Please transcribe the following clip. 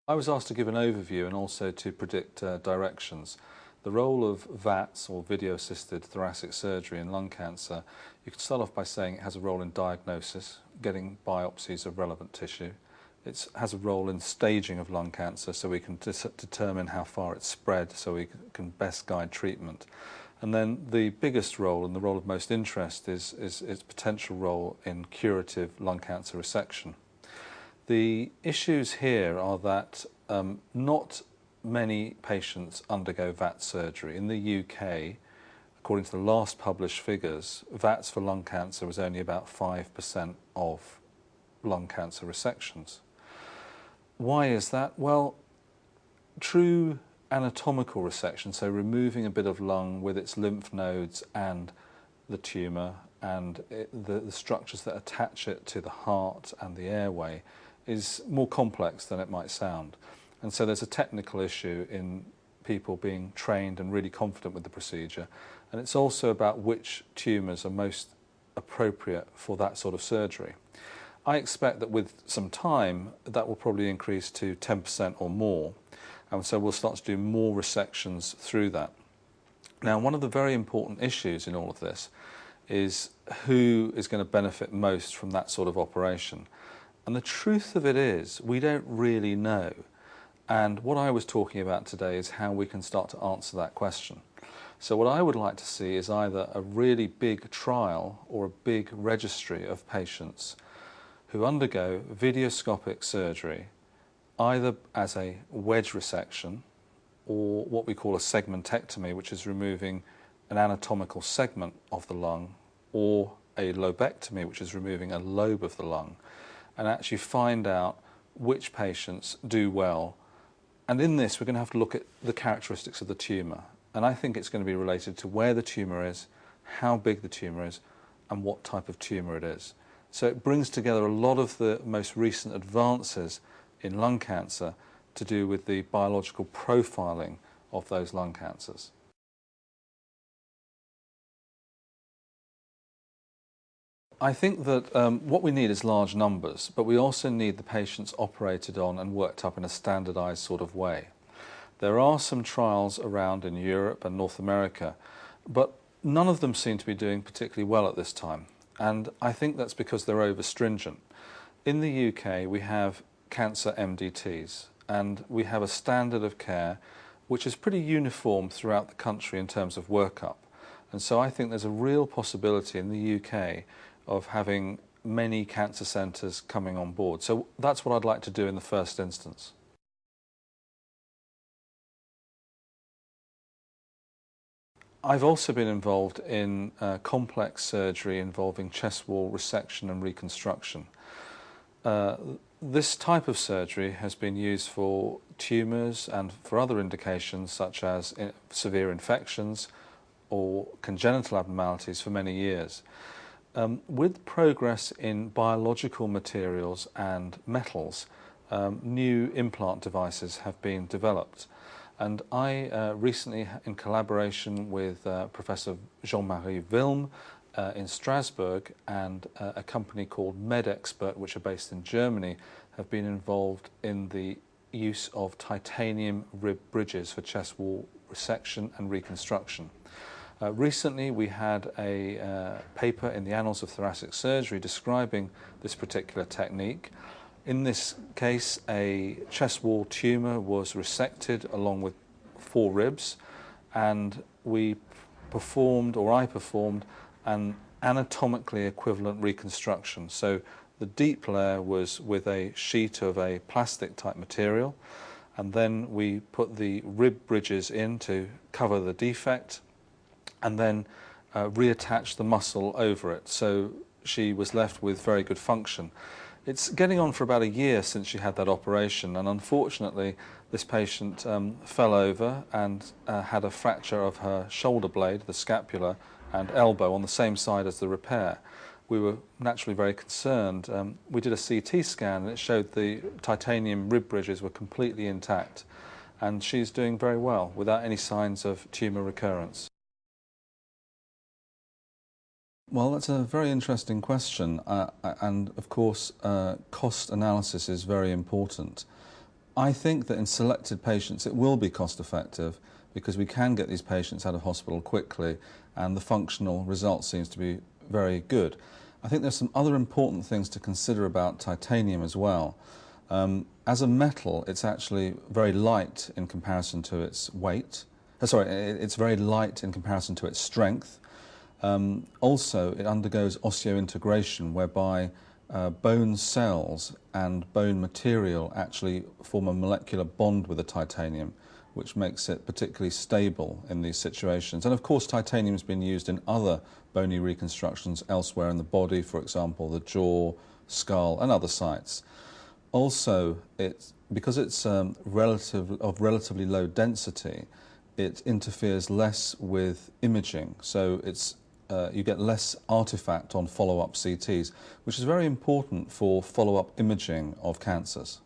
I was asked to give an overview and also to predict directions. The role of VATS, or video-assisted thoracic surgery, in lung cancer, you can start off by saying it has a role in diagnosis, getting biopsies of relevant tissue. It has a role in staging of lung cancer, so we can determine how far it's spread, so we can best guide treatment. And then the biggest role, and the role of most interest, is its potential role in curative lung cancer resection. The issues here are that not many patients undergo VATS surgery. In the UK, according to the last published figures, VATS for lung cancer was only about 5% of lung cancer resections. Why is that? Well, true anatomical resection, so removing a bit of lung with its lymph nodes and the tumour and the structures that attach it to the heart and the airway, is more complex than it might sound. And so there's a technical issue in people being trained and really confident with the procedure. And it's also about which tumours are most appropriate for that sort of surgery. I expect that with some time that will probably increase to 10% or more, and so we'll start to do more resections through that. Now, one of the very important issues in all of this is who is going to benefit most from that sort of operation. And the truth of it is, we don't really know. And what I was talking about today is how we can start to answer that question. So what I would like to see is either a really big trial or a big registry of patients who undergo videoscopic surgery, either as a wedge resection or what we call a segmentectomy, which is removing an anatomical segment of the lung, or a lobectomy, which is removing a lobe of the lung, and actually find out which patients do well. And in this, we're going to have to look at the characteristics of the tumour. And I think it's going to be related to where the tumour is, how big the tumour is, and what type of tumour it is. So it brings together a lot of the most recent advances in lung cancer to do with the biological profiling of those lung cancers. I think that what we need is large numbers, but we also need the patients operated on and worked up in a standardised sort of way. There are some trials around in Europe and North America, but none of them seem to be doing particularly well at this time. And I think that's because they're over-stringent. In the UK, we have cancer MDTs, and we have a standard of care which is pretty uniform throughout the country in terms of workup. And so I think there's a real possibility in the UK of having many cancer centres coming on board. So that's what I'd like to do in the first instance. I've also been involved in complex surgery involving chest wall resection and reconstruction. This type of surgery has been used for tumours and for other indications such as severe infections or congenital abnormalities for many years. With progress in biological materials and metals, new implant devices have been developed. And I recently, in collaboration with Professor Jean-Marie Wilm in Strasbourg and a company called MedExpert, which are based in Germany, have been involved in the use of titanium rib bridges for chest wall resection and reconstruction. Recently we had a paper in the Annals of Thoracic Surgery describing this particular technique. In this case, a chest wall tumour was resected along with 4 ribs, and we performed, or I performed, an anatomically equivalent reconstruction. So the deep layer was with a sheet of a plastic type material, and then we put the rib bridges in to cover the defect, and then reattach the muscle over it. So she was left with very good function. It's getting on for about a year since she had that operation, and unfortunately this patient fell over and had a fracture of her shoulder blade, the scapula, and elbow on the same side as the repair. We were naturally very concerned. We did a CT scan and it showed the titanium rib bridges were completely intact, and she's doing very well without any signs of tumour recurrence. Well, that's a very interesting question, and of course cost analysis is very important. I think that in selected patients it will be cost effective because we can get these patients out of hospital quickly and the functional result seems to be very good. I think there's some other important things to consider about titanium as well. As a metal, it's actually very light in comparison to its weight. It's very light in comparison to its strength. Also, it undergoes osseointegration, whereby bone cells and bone material actually form a molecular bond with the titanium, which makes it particularly stable in these situations. And of course, titanium has been used in other bony reconstructions elsewhere in the body, for example, the jaw, skull, and other sites. Also, because it's of relatively low density, it interferes less with imaging, so you get less artifact on follow-up CTs, which is very important for follow-up imaging of cancers.